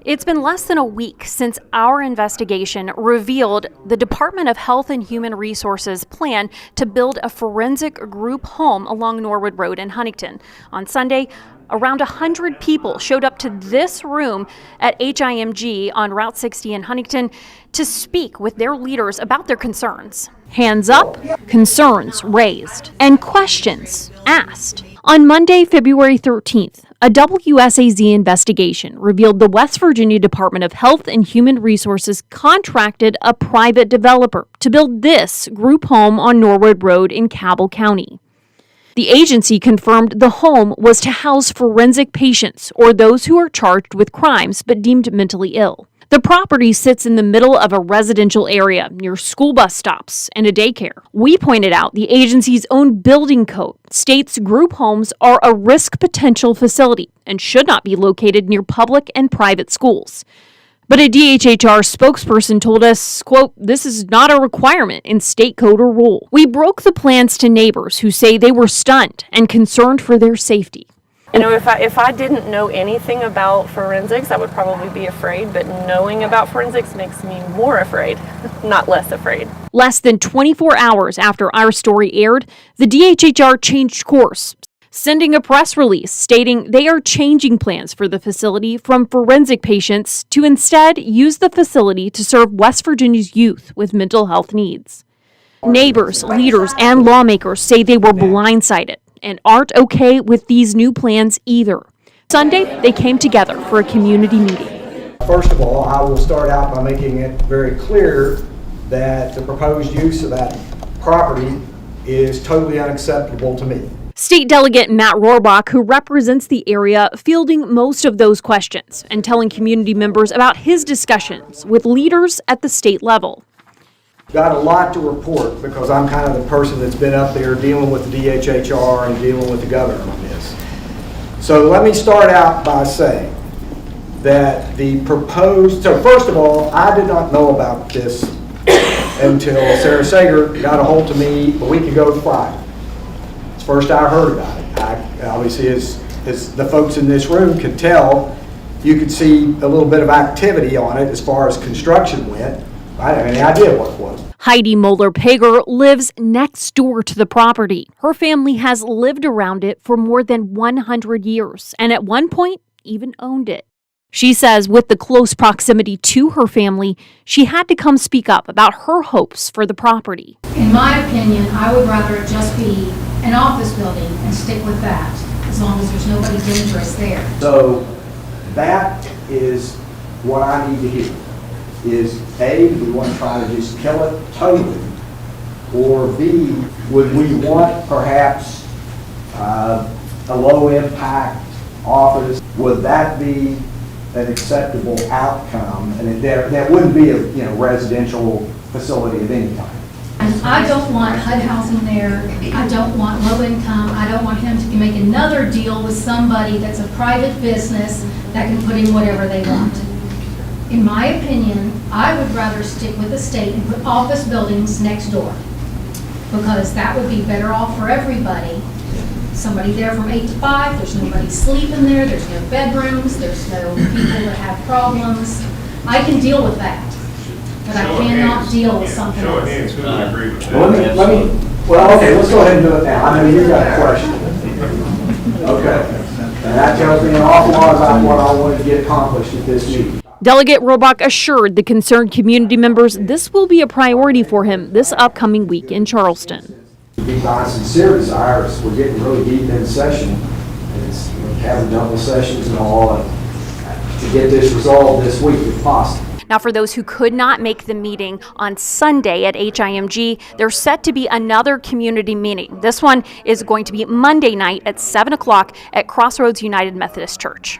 It's been less than a week since our investigation revealed the Department of Health and Human Resources plan to build a forensic group home along Norwood Road in Huntington. On Sunday, around 100 people showed up to this room at HIMG on Route 60 in Huntington to speak with their leaders about their concerns. Hands up, concerns raised, and questions asked. On Monday, February 13th, a WSAZ investigation revealed the West Virginia Department of Health and Human Resources contracted a private developer to build this group home on Norwood Road in Cabell County. The agency confirmed the home was to house forensic patients or those who are charged with crimes but deemed mentally ill. The property sits in the middle of a residential area near school bus stops and a daycare. We pointed out the agency's own building code states group homes are a risk potential facility and should not be located near public and private schools. But a DHHR spokesperson told us, quote, "This is not a requirement in state code or rule." We broke the plans to neighbors who say they were stunned and concerned for their safety. You know, if I didn't know anything about forensics, I would probably be afraid, but knowing about forensics makes me more afraid, not less afraid. Less than 24 hours after our story aired, the DHHR changed course, sending a press release stating they are changing plans for the facility from forensic patients to instead use the facility to serve West Virginia's youth with mental health needs. Neighbors, leaders, and lawmakers say they were blindsided and aren't okay with these new plans either. Sunday, they came together for a community meeting. First of all, I will start out by making it very clear that the proposed use of that property is totally unacceptable to me. State Delegate Matt Rohrbach, who represents the area, fielding most of those questions and telling community members about his discussions with leaders at the state level. Got a lot to report because I'm kind of the person that's been up there dealing with the DHHR and dealing with the governor on this. So let me start out by saying that so first of all, I did not know about this until Sarah Sager got a hold of me a week ago Friday. It's the first I heard about it. Obviously, as the folks in this room could tell, you could see a little bit of activity on it as far as construction went. I didn't have any idea what it was. Heidi Moeller-Pager lives next door to the property. Her family has lived around it for more than 100 years and at one point even owned it. She says with the close proximity to her family, she had to come speak up about her hopes for the property. In my opinion, I would rather it just be an office building and stick with that, as long as there's nobody dangerous there. So that is what I need to hear. Is A, do we want to try to just kill it totally? Or B, would we want perhaps a low impact office? Would that be an acceptable outcome? And that wouldn't be a residential facility of any kind. And I don't want HUD housing there. I don't want low income. I don't want him to make another deal with somebody that's a private business that can put in whatever they want. In my opinion, I would rather stick with the state and put office buildings next door, because that would be better off for everybody. Somebody there from 8 to 5, there's nobody sleeping there, there's no bedrooms, there's no people that have problems. I can deal with that, but I cannot deal with something else. Who would agree with that? Well, okay, let's go ahead and do it now. I know you've got a question. Okay. And that tells me an awful lot about what I wanted to get accomplished at this meeting. Delegate Rohrbach assured the concerned community members this will be a priority for him this upcoming week in Charleston. To be my sincere desire is we're getting really deep in session, and it's having double sessions and all, and to get this resolved this week if possible. Now, for those who could not make the meeting on Sunday at HIMG, there's set to be another community meeting. This one is going to be Monday night at 7 o'clock at Crossroads United Methodist Church.